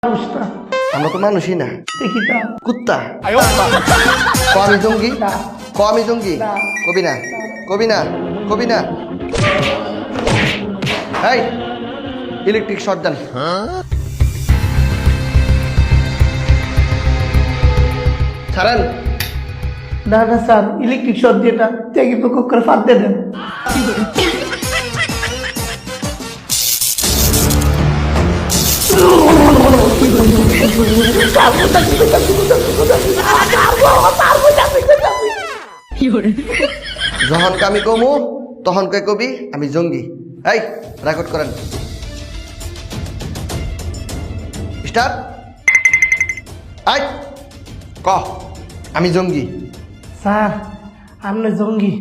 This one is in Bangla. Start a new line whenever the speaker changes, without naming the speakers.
আমরা তো মানুষই না,
দেখি তা
কুত্তা। ক আমি জঙ্গি, ক আমি জঙ্গি। কবি না, কবি না, কবি না। এই ইলেকট্রিক শর্ট দেন। ছাড়েন।
না না স্যার, ইলেকট্রিক শর্ট যেটা ত্যাগী পক্ষ করে ফাঁদ দিয়ে দেন।
যখন আমি কমু তখন কে কবি আমি জঙ্গি। এই রেকর্ড করেন। স্টার্ট। আই ক আমি জঙ্গি।
স্যার, আপনি জঙ্গি।